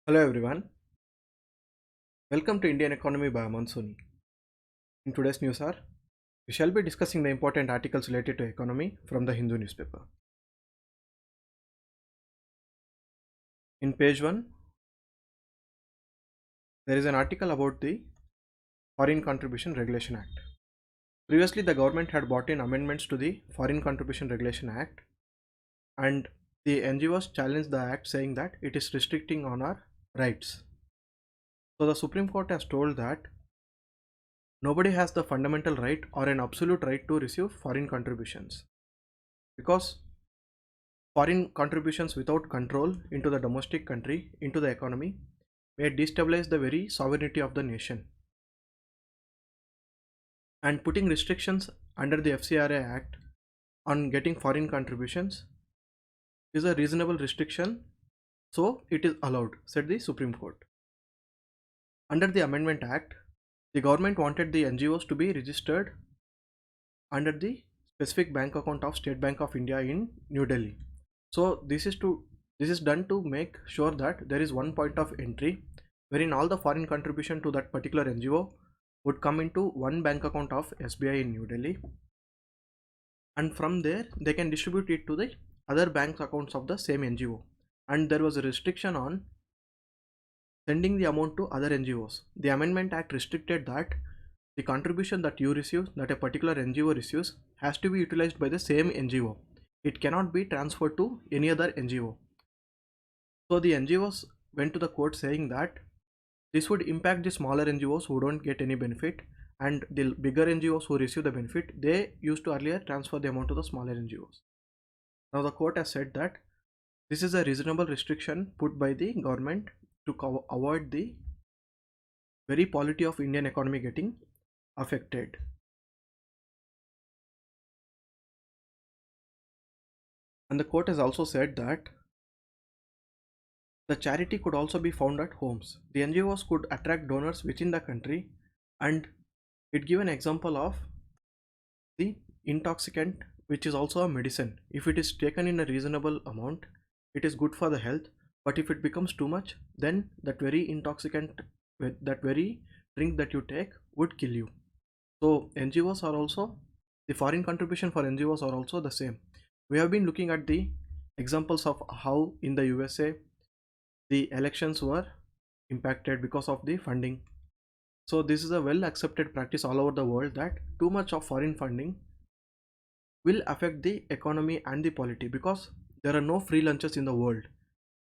Hello everyone, welcome to Indian Economy by Aman Soni. In today's news hour, we shall be discussing the important articles related to economy from the Hindu newspaper. In page 1, there is an article about the Foreign Contribution Regulation Act. Previously, the government had brought in amendments to the Foreign Contribution Regulation Act, and the NGOs challenged the act saying that it is restricting on our rights. So the Supreme Court has told that nobody has the fundamental right or an absolute right to receive foreign contributions, because foreign contributions without control into the domestic country, into the economy, may destabilize the very sovereignty of the nation. And putting restrictions under the FCRA Act on getting foreign contributions is a reasonable restriction, so it is allowed, said the Supreme Court. Under the Amendment Act, the government wanted the NGOs to be registered under the specific bank account of State Bank of India in New Delhi. So this is done to make sure that there is one point of entry wherein all the foreign contribution to that particular NGO would come into one bank account of SBI in New Delhi, and from there they can distribute it to the other bank accounts of the same NGO. And there was a restriction on sending the amount to other NGOs. The Amendment Act restricted that the contribution that you receive, that a particular NGO receives, has to be utilized by the same NGO. It cannot be transferred to any other NGO. So the NGOs went to the court saying that this would impact the smaller NGOs who don't get any benefit, and the bigger NGOs who receive the benefit, they used to earlier transfer the amount to the smaller NGOs. Now the court has said that this is a reasonable restriction put by the government to avoid the very polity of Indian economy getting affected. And the court has also said that the charity could also be found at homes. The NGOs could attract donors within the country, and it gave an example of the intoxicant, which is also a medicine. If it is taken in a reasonable amount, it is good for the health, but if it becomes too much, then that very intoxicant, that very drink that you take would kill you. So NGOs are also, the foreign contribution for NGOs are also the same. We have been looking at the examples of how in the USA the elections were impacted because of the funding. So this is a well accepted practice all over the world that too much of foreign funding will affect the economy and the polity, because there are no free lunches in the world.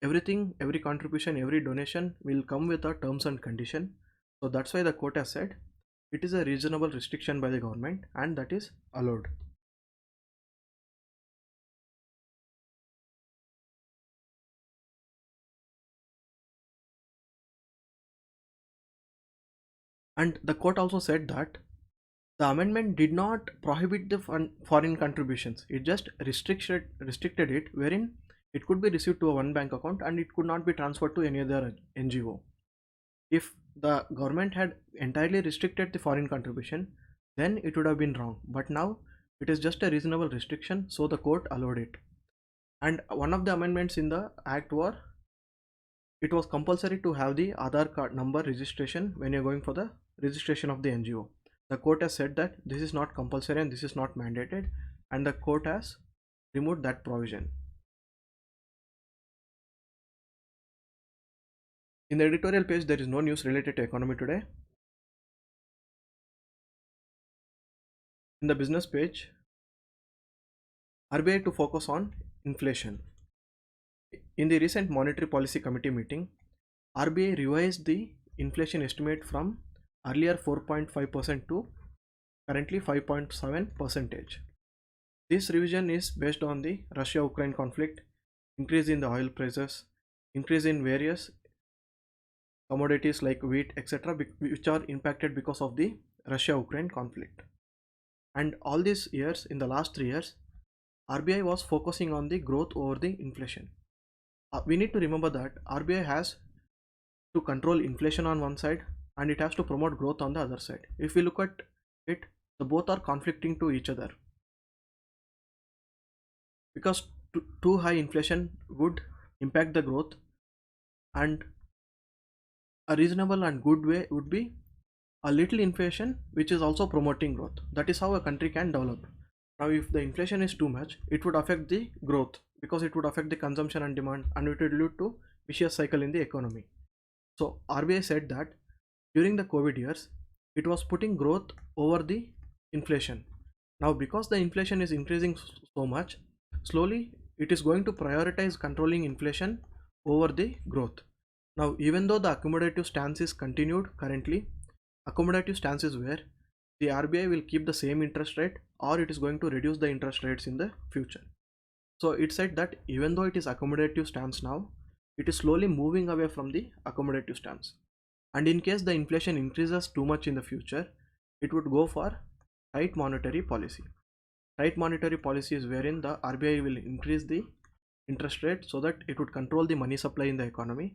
Everything, every contribution, every donation will come with a terms and condition. So that's why the court has said it is a reasonable restriction by the government and that is allowed. And the court also said that the amendment did not prohibit the foreign contributions. It just restricted it, wherein it could be received to a one bank account and it could not be transferred to any other NGO. If the government had entirely restricted the foreign contribution, then it would have been wrong. But now it is just a reasonable restriction, so the court allowed it. And one of the amendments in the act were, it was compulsory to have the Aadhaar card number registration when you're going for the registration of the NGO. The court has said that this is not compulsory and this is not mandated, and the court has removed that provision. In the editorial page, there is no news related to economy today. In the business page, RBI to focus on inflation. In the recent Monetary Policy Committee meeting, RBI revised the inflation estimate from earlier 4.5% to currently 5.7%. This revision is based on the Russia-Ukraine conflict, increase in the oil prices, increase in various commodities like wheat, etc., which are impacted because of the Russia-Ukraine conflict. And all these years, in the last 3 years, RBI was focusing on the growth over the inflation. We need to remember that RBI has to control inflation on one side and it has to promote growth on the other side. If we look at it, the both are conflicting to each other, because too high inflation would impact the growth, and A reasonable and good way would be a little inflation which is also promoting growth. That is how a country can develop. Now if the inflation is too much, it would affect the growth because it would affect the consumption and demand, and it would lead to vicious cycle in the economy. So RBI said that during the COVID years, it was putting growth over the inflation. Now because the inflation is increasing so much, slowly it is going to prioritize controlling inflation over the growth. Now even though the accommodative stance is continued currently, accommodative stance is where the RBI will keep the same interest rate or it is going to reduce the interest rates in the future. So it said that even though it is accommodative stance now, it is slowly moving away from the accommodative stance. And in case the inflation increases too much in the future, it would go for tight monetary policy. Tight monetary policy is wherein the RBI will increase the interest rate so that it would control the money supply in the economy,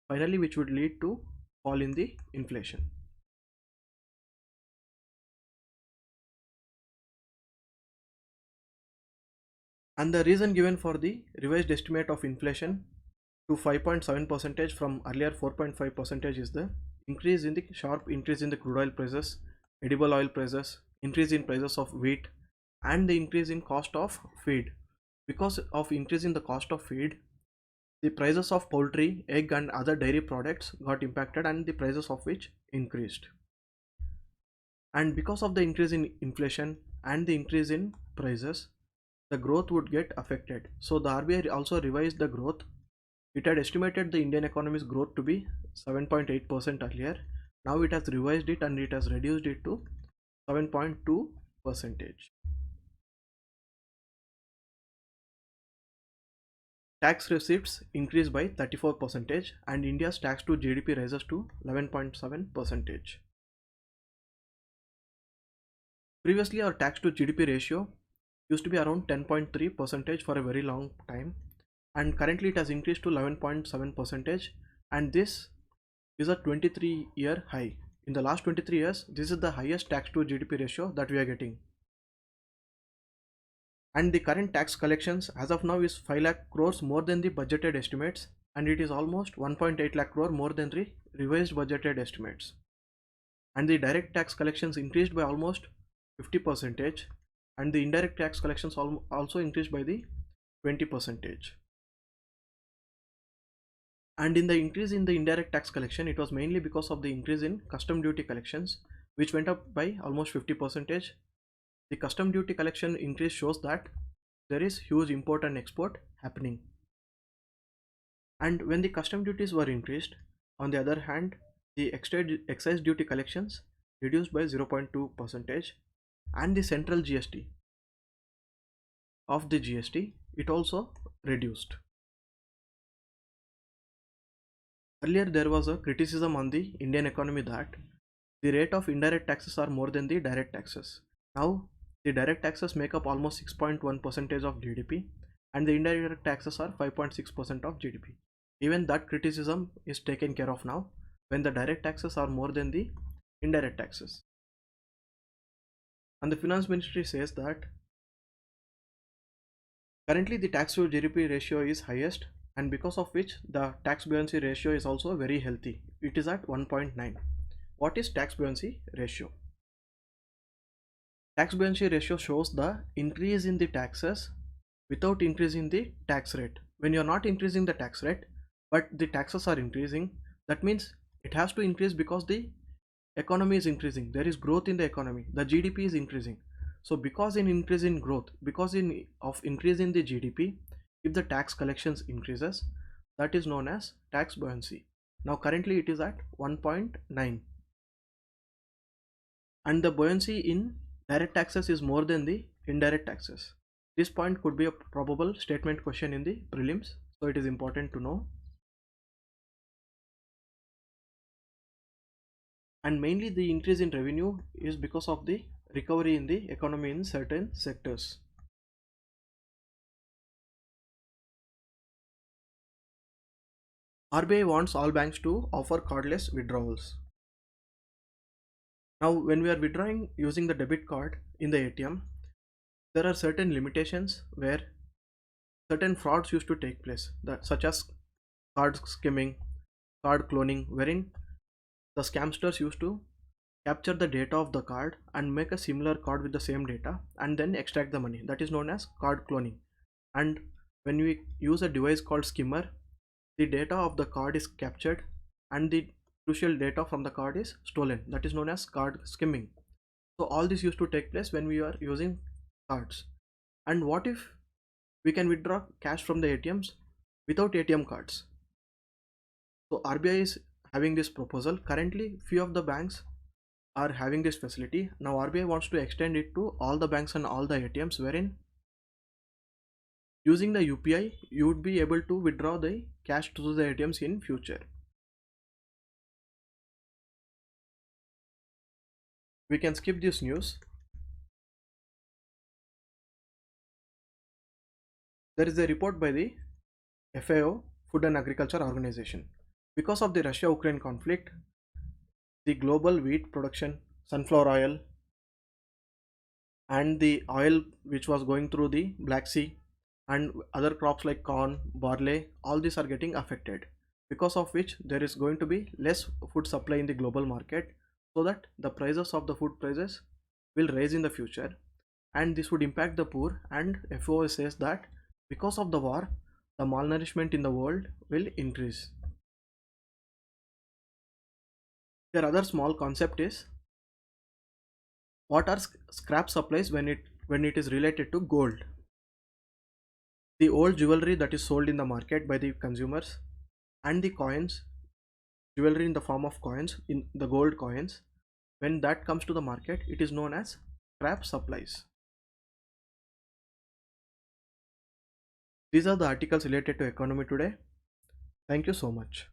finally which would lead to fall in the inflation. And the reason given for the revised estimate of inflation to 5.7 percentage from earlier 4.5 percentage is the increase in the sharp increase in the crude oil prices, edible oil prices, increase in prices of wheat, and the increase in cost of feed. Because of increase in the cost of feed, the prices of poultry, egg and other dairy products got impacted, and the prices of which increased. And because of the increase in inflation and the increase in prices, the growth would get affected. So the RBI also revised the growth. It had estimated the Indian economy's growth to be 7.8% earlier. Now it has revised it and it has reduced it to 7.2 percentage. Tax receipts increased by 34 percentage and India's tax to GDP rises to 11.7 percentage. Previously our tax to GDP ratio used to be around 10.3 percentage for a very long time, and currently it has increased to 11.7 percentage, and this is a 23-year high. In the last 23 years, this is the highest tax to GDP ratio that we are getting. And the current tax collections as of now is 5 lakh crores more than the budgeted estimates, and it is almost 1.8 lakh crore more than the revised budgeted estimates. And the direct tax collections increased by almost 50 percentage, and the indirect tax collections also increased by the 20 percentage. And in the increase in the indirect tax collection, it was mainly because of the increase in custom duty collections, which went up by almost 50 percentage. The custom duty collection increase shows that there is huge import and export happening. And when the custom duties were increased, on the other hand, the excise duty collections reduced by 0.2 percentage, and the central GST of the GST it also reduced. Earlier there was a criticism on the Indian economy that the rate of indirect taxes are more than the direct taxes. Now the direct taxes make up almost 6.1 percentage of GDP and the indirect taxes are 5.6% of GDP. Even that criticism is taken care of now when the direct taxes are more than the indirect taxes. And the finance ministry says that currently the tax to GDP ratio is highest, and because of which the tax buoyancy ratio is also very healthy. It is at 1.9. What is tax buoyancy ratio? Tax buoyancy ratio shows the increase in the taxes without increasing the tax rate. When you are not increasing the tax rate but the taxes are increasing, that means it has to increase because the economy is increasing, there is growth in the economy, the GDP is increasing. So because in increase in growth, because of increase in the GDP, if the tax collections increases, that is known as tax buoyancy. Now currently it is at 1.9, and the buoyancy in direct taxes is more than the indirect taxes. This point could be a probable statement question in the prelims, so it is important to know. And mainly the increase in revenue is because of the recovery in the economy in certain sectors. RBI wants all banks to offer cardless withdrawals. Now when we are withdrawing using the debit card in the ATM, there are certain limitations where certain frauds used to take place, such as card skimming, card cloning, wherein The scamsters used to capture the data of the card and make a similar card with the same data and then extract the money. That is known as card cloning. And when we use a device called skimmer, the data of the card is captured and the crucial data from the card is stolen. That is known as card skimming. So all this used to take place when we are using cards. And what if we can withdraw cash from the ATMs without ATM cards? So RBI is having this proposal. Currently, few of the banks are having this facility. Now RBI wants to extend it to all the banks and all the ATMs, wherein using the UPI you would be able to withdraw the cash to the ATMs in future. We can skip this news. There is a report by the FAO, Food and Agriculture Organization. Because of the Russia-Ukraine conflict, the global wheat production, sunflower oil, and the oil which was going through the Black Sea and other crops like corn, barley, all these are getting affected. Because of which there is going to be less food supply in the global market, so that the prices of the food prices will rise in the future, and this would impact the poor. And FAO says that because of the war, the malnourishment in the world will increase. Their other small concept is, what are scrap supplies when it is related to gold? The old jewelry that is sold in the market by the consumers, and the coins, jewelry in the form of coins, in the gold coins, when that comes to the market, it is known as scrap supplies. These are the articles related to economy today. Thank you so much.